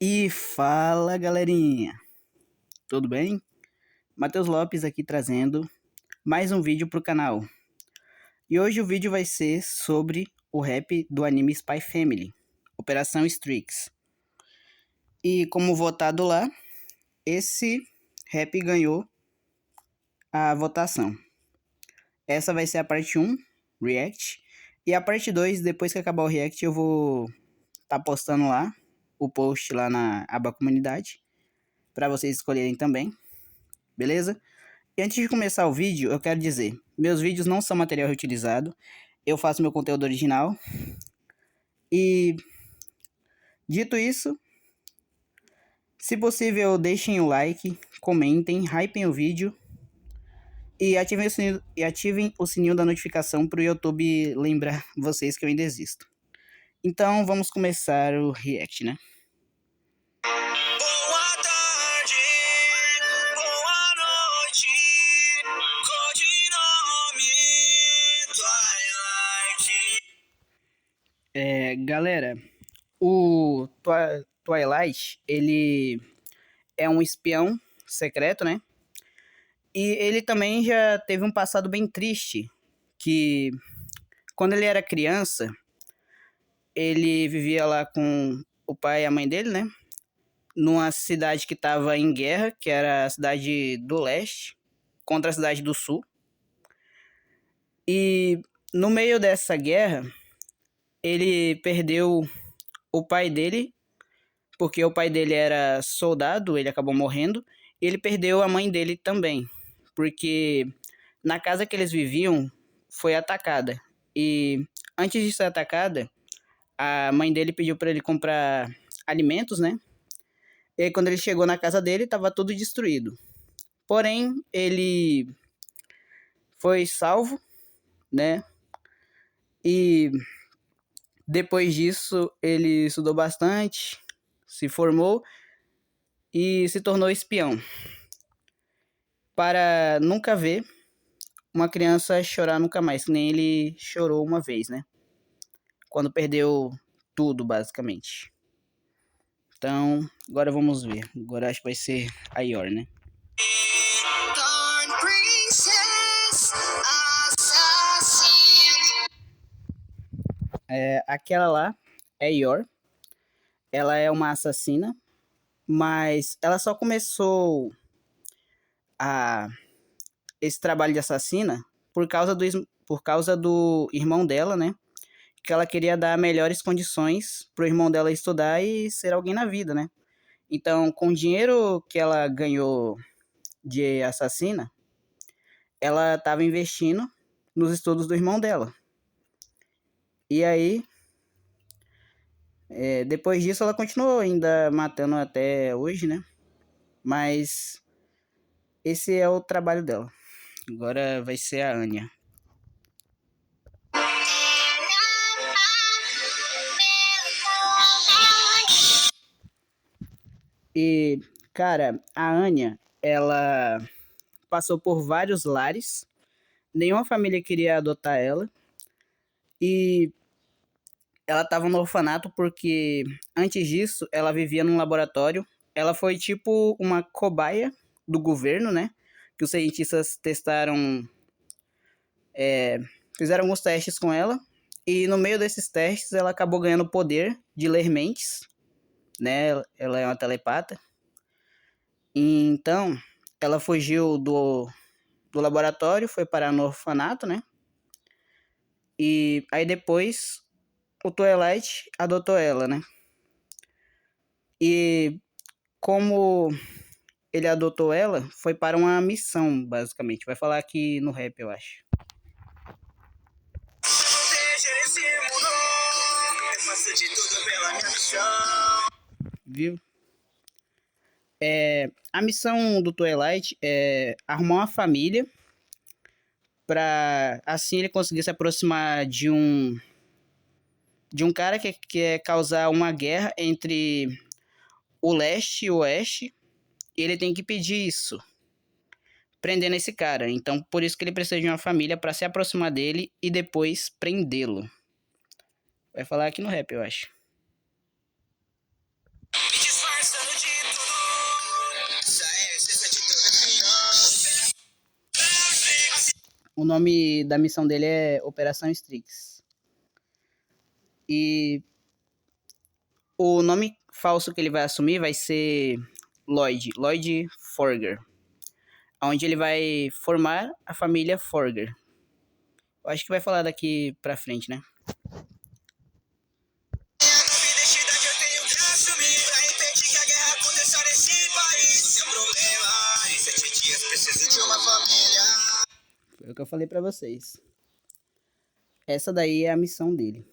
E fala, galerinha, tudo bem? Matheus Lopes aqui trazendo mais um vídeo pro canal. E hoje o vídeo vai ser sobre o rap do anime Spy Family, Operação Strix. E como votado lá, esse rap ganhou a votação. Essa vai ser a parte 1, React. E a parte 2, depois que acabar o React, eu vou tá postando lá o post lá na aba comunidade, para vocês escolherem também, beleza? E antes de começar o vídeo, eu quero dizer, meus vídeos não são material reutilizado, eu faço meu conteúdo original. E dito isso, se possível deixem o like, comentem, hypem o vídeo e ativem o sininho da notificação para o YouTube lembrar vocês que eu ainda existo. Então vamos começar o react, né? Boa tarde, boa noite, codinome Twilight. Galera, o Twilight, ele é um espião secreto, né? E ele também já teve um passado bem triste, que quando ele era criança, ele vivia lá com o pai e a mãe dele, né? Numa cidade que estava em guerra, que era a cidade do leste, contra a cidade do sul. E no meio dessa guerra, ele perdeu o pai dele, porque o pai dele era soldado, ele acabou morrendo. E ele perdeu a mãe dele também, porque na casa que eles viviam foi atacada. E antes de ser atacada, a mãe dele pediu para ele comprar alimentos, né? E aí, quando ele chegou na casa dele, estava tudo destruído. Porém, ele foi salvo, né? E depois disso, ele estudou bastante, se formou e se tornou espião, para nunca ver uma criança chorar nunca mais, que nem ele chorou uma vez, né? Quando perdeu tudo, basicamente. Então, agora vamos ver. Agora acho que vai ser a Yor, né? Dawn Princess Assassin. Aquela lá é Yor. Ela é uma assassina, mas ela só começou esse trabalho de assassina por causa do irmão dela, né? Que ela queria dar melhores condições pro irmão dela estudar e ser alguém na vida, né? Então, com o dinheiro que ela ganhou de assassina, ela estava investindo nos estudos do irmão dela. E aí, depois disso, ela continuou ainda matando até hoje, né? Mas esse é o trabalho dela. Agora vai ser a Anya. E, cara, a Anya, ela passou por vários lares. Nenhuma família queria adotar ela. E ela estava no orfanato porque, antes disso, ela vivia num laboratório. Ela foi tipo uma cobaia do governo, né? Que os cientistas testaram... fizeram alguns testes com ela. E no meio desses testes, ela acabou ganhando o poder de ler mentes, né? Ela é uma telepata. E então, ela fugiu do laboratório, foi parar no orfanato, né? E aí depois o Twilight adotou ela, né? E como ele adotou ela, foi para uma missão, basicamente. Vai falar aqui no rap, eu acho. Proteger esse mundo, eu faço de tudo pela minha missão. Viu? A missão do Twilight é arrumar uma família para assim ele conseguir se aproximar de um cara que quer causar uma guerra entre o leste e o oeste. E ele tem que pedir isso, prendendo esse cara. Então, por isso que ele precisa de uma família para se aproximar dele e depois prendê-lo. Vai falar aqui no rap, eu acho. Me disfarço O nome da missão dele é Operação Strix. E o nome falso que ele vai assumir vai ser Lloyd Forger, onde ele vai formar a família Forger. Eu acho que vai falar daqui pra frente, né? Foi o que eu falei pra vocês. Essa daí é a missão dele.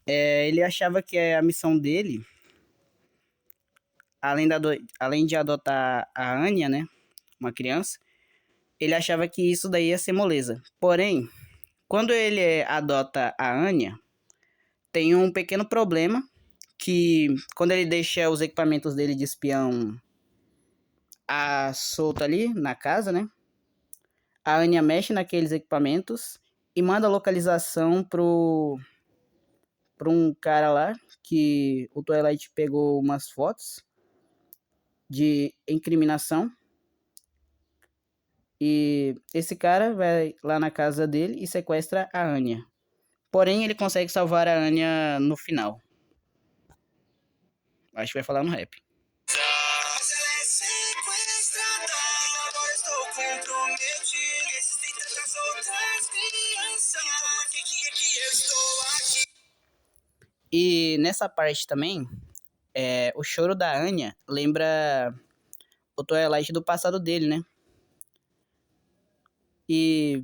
Ele achava que a missão dele, além de adotar a Anya, né, uma criança, ele achava que isso daí ia ser moleza. Porém, quando ele adota a Anya, tem um pequeno problema, que quando ele deixa os equipamentos dele de espião solto ali na casa, né, a Anya mexe naqueles equipamentos e manda a localização para um cara lá, que o Twilight pegou umas fotos de incriminação. E esse cara vai lá na casa dele e sequestra a Anya. Porém, ele consegue salvar a Anya no final. Acho que vai falar no rap. E nessa parte também, o choro da Anya lembra o Twilight do passado dele, né? E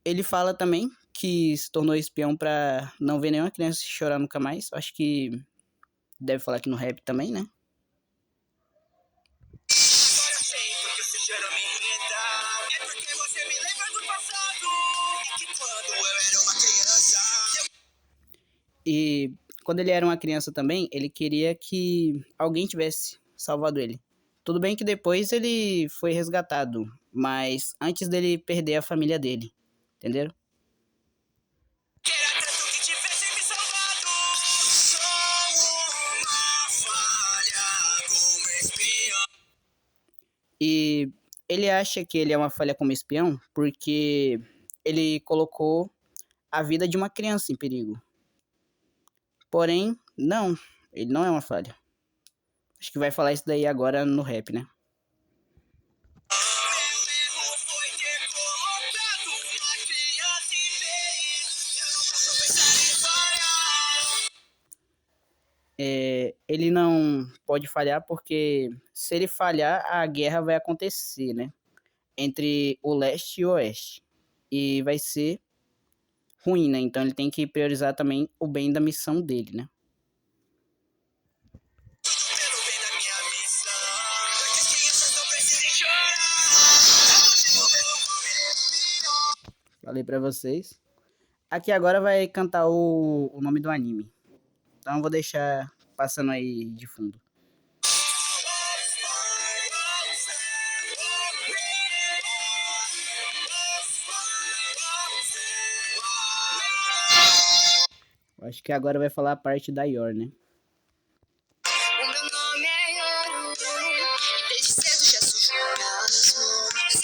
ele fala também que se tornou espião pra não ver nenhuma criança chorar nunca mais. Acho que deve falar aqui no rap também, né? E quando ele era uma criança também, ele queria que alguém tivesse salvado ele. Tudo bem que depois ele foi resgatado, mas antes dele perder a família dele, entenderam? E ele acha que ele é uma falha como espião porque ele colocou a vida de uma criança em perigo. Porém, não, ele não é uma falha. Acho que vai falar isso daí agora no rap, né? Ele não pode falhar porque se ele falhar, a guerra vai acontecer, né? Entre o leste e o oeste. E vai ser ruim, né? Então ele tem que priorizar também o bem da missão dele, né? Falei pra vocês. Aqui agora vai cantar o nome do anime. Então eu vou deixar passando aí de fundo. Acho que agora vai falar a parte da Yor, né? O meu nome é Yor, desde cedo já surgiu pelas mãos.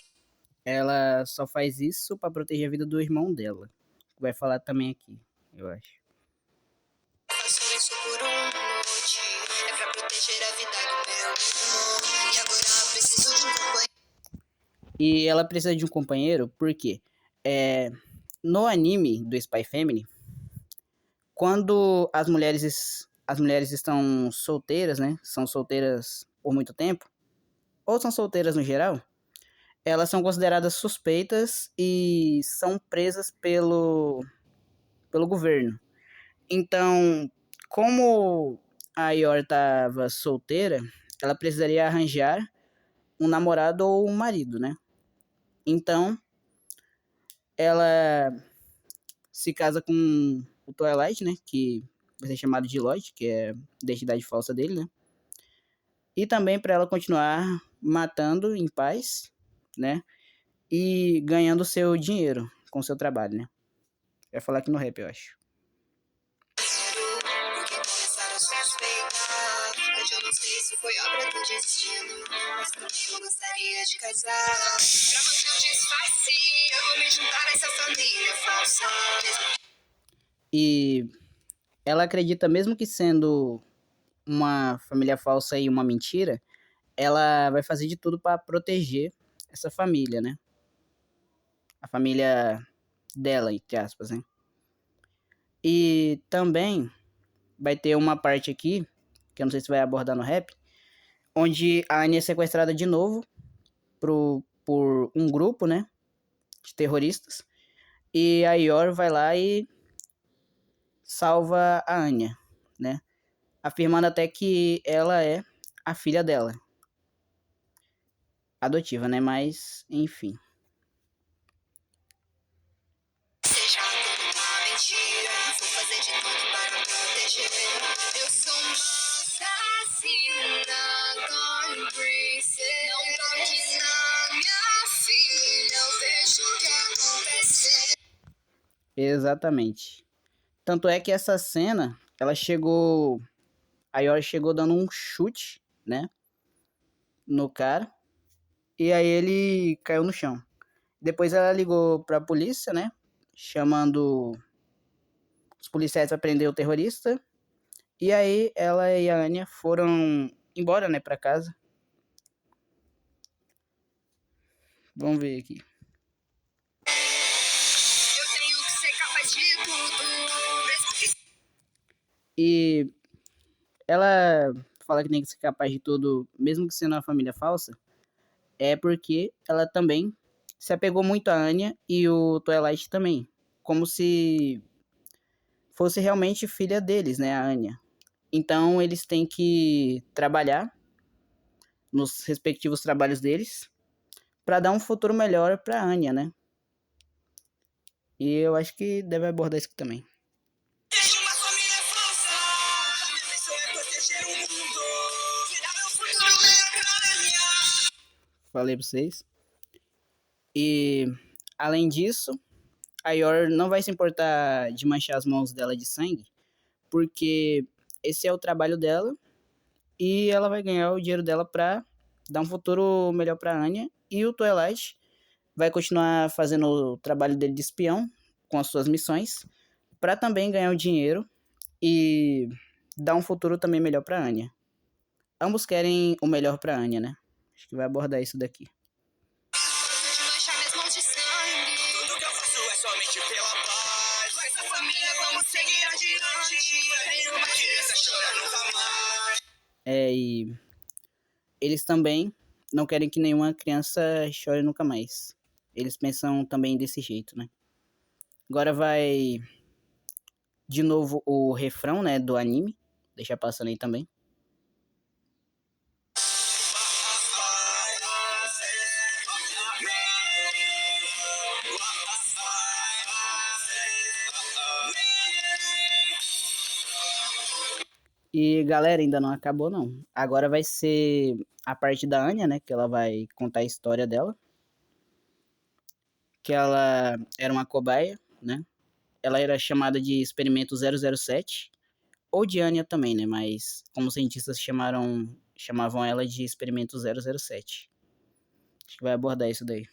Ela só faz isso pra proteger a vida do irmão dela. Vai falar também aqui, eu acho. Faço isso por noite, é pra proteger a vida do meu irmão. E agora preciso de um companheiro. E ela precisa de um companheiro porque no anime do Spy Family, quando as mulheres estão solteiras, né? São solteiras por muito tempo, ou são solteiras no geral, elas são consideradas suspeitas e são presas pelo governo. Então, como a Yor estava solteira, ela precisaria arranjar um namorado ou um marido, né? Então, ela se casa com o Twilight, né? Que vai ser chamado de Lloyd, que é a identidade falsa dele, né? E também para ela continuar matando em paz, né? E ganhando seu dinheiro com seu trabalho, né? Vai falar aqui no rap, eu acho. Porque começaram a suspeitar. Mas eu não sei se foi obra do destino. Mas comigo gostaria de casar. Pra manter o disfarce, eu vou me juntar a essa família falsa. E ela acredita, mesmo que sendo uma família falsa e uma mentira, ela vai fazer de tudo para proteger essa família, né? A família dela, entre aspas, né? E também vai ter uma parte aqui, que eu não sei se vai abordar no rap, onde a Anya é sequestrada de novo por um grupo, né? De terroristas. E a Yor vai lá e salva a Anya, né? Afirmando até que ela é a filha dela. Adotiva, né? Mas, enfim. Seja tudo uma mentira, vou fazer de tudo para proteger. Eu sou uma assassina, gone crazy. Não toque na minha filha, eu vejo o que acontece. Exatamente. Tanto é que essa cena, ela chegou... A Yor chegou dando um chute, né? No cara. E aí ele caiu no chão. Depois ela ligou pra polícia, né? Chamando os policiais pra prender o terrorista. E aí ela e a Anya foram embora, né? Pra casa. Vamos ver aqui. Eu tenho que ser capaz de tudo, mesmo que E ela fala que tem que ser capaz de tudo, mesmo que sendo uma família falsa, é porque ela também se apegou muito a Anya e o Twilight também. Como se fosse realmente filha deles, né, a Anya. Então eles têm que trabalhar nos respectivos trabalhos deles para dar um futuro melhor para Anya, né? E eu acho que deve abordar isso aqui também. seja uma família falsa. Minha missão é proteger o mundo, virar meu futuro melhor cada dia. Falei pra vocês. E além disso, a Yor não vai se importar de manchar as mãos dela de sangue, porque esse é o trabalho dela e ela vai ganhar o dinheiro dela pra dar um futuro melhor pra Anya. E o Twilight vai continuar fazendo o trabalho dele de espião com as suas missões pra também ganhar o dinheiro e dar um futuro também melhor pra Anya. Ambos querem o melhor pra Anya, né? Acho que vai abordar isso daqui. Gosto de manchar minhas mãos de sangue. Tudo que eu faço é somente pela paz. Com essa família vamos seguir adiante. Nenhuma criança chora nunca mais. E eles também não querem que nenhuma criança chore nunca mais. Eles pensam também desse jeito, né? Agora vai de novo o refrão, né, do anime. Deixa passando aí também. E galera, ainda não acabou não. Agora vai ser a parte da Anya, né, que ela vai contar a história dela. Que ela era uma cobaia, né? Ela era chamada de Experimento 007, ou de Anya também, né? Mas como os cientistas chamavam ela de Experimento 007. Acho que vai abordar isso daí.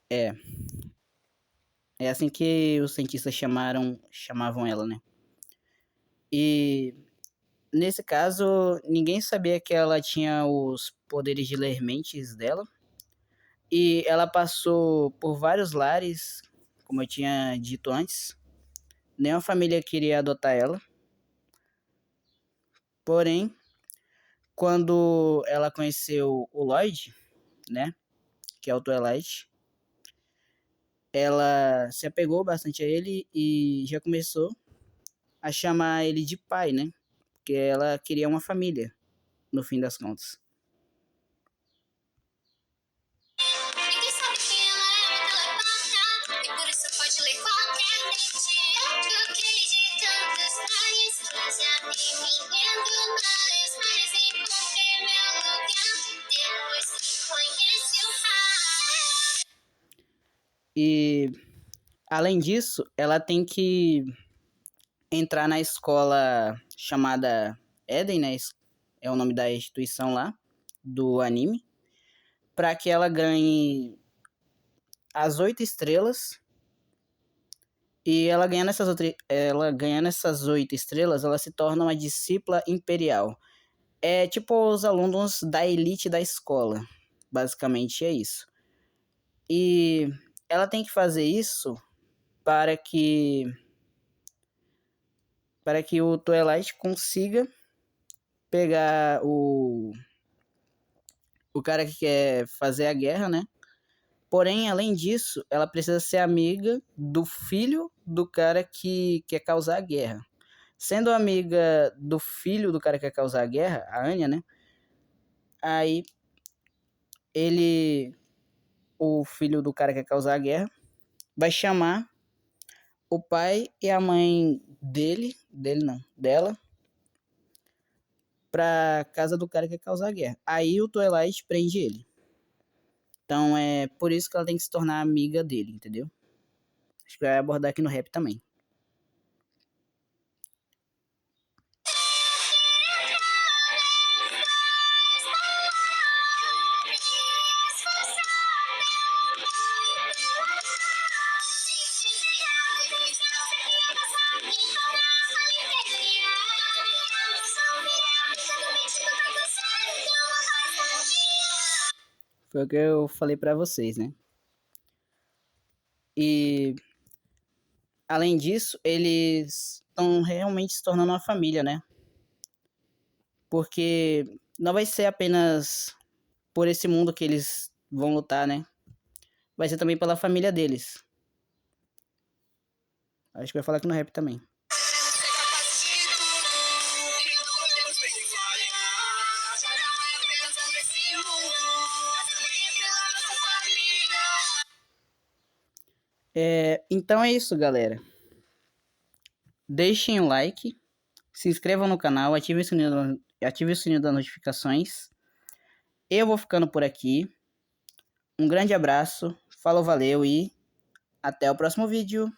É, é assim que os cientistas chamavam ela, né? E nesse caso, ninguém sabia que ela tinha os poderes de ler mentes dela. E ela passou por vários lares, como eu tinha dito antes. Nenhuma família queria adotar ela. Porém, quando ela conheceu o Lloyd, né, que é o Twilight, ela se apegou bastante a ele e já começou a chamar ele de pai, né? Porque ela queria uma família, no fim das contas. Ninguém sabe quem ela é, ela é pata. E por isso pode ler qualquer mente. E além disso, ela tem que entrar na escola chamada Eden, né? É o nome da instituição lá do anime, para que ela ganhe as 8 estrelas. E ela ganhando essas 8 estrelas, ela se torna uma discípula imperial. É tipo os alunos da elite da escola. Basicamente é isso. E ela tem que fazer isso para que o Twilight consiga pegar o cara que quer fazer a guerra, né? Porém, além disso, ela precisa ser amiga do filho do cara que quer causar a guerra. Sendo amiga do filho do cara que quer causar a guerra, a Anya, né? Aí o filho do cara que quer causar a guerra, vai chamar o pai e a mãe dela, pra casa do cara que quer causar a guerra. Aí o Twilight prende ele. Então é por isso que ela tem que se tornar amiga dele, entendeu? Acho que vai abordar aqui no rap também. Foi o que eu falei pra vocês, né? E além disso, eles estão realmente se tornando uma família, né? Porque não vai ser apenas por esse mundo que eles vão lutar, né? Vai ser também pela família deles. Acho que vai falar aqui no rap também. Então é isso, galera. Deixem o like, se inscrevam no canal, ativem o sininho das notificações. Eu vou ficando por aqui. Um grande abraço, falou, valeu e até o próximo vídeo.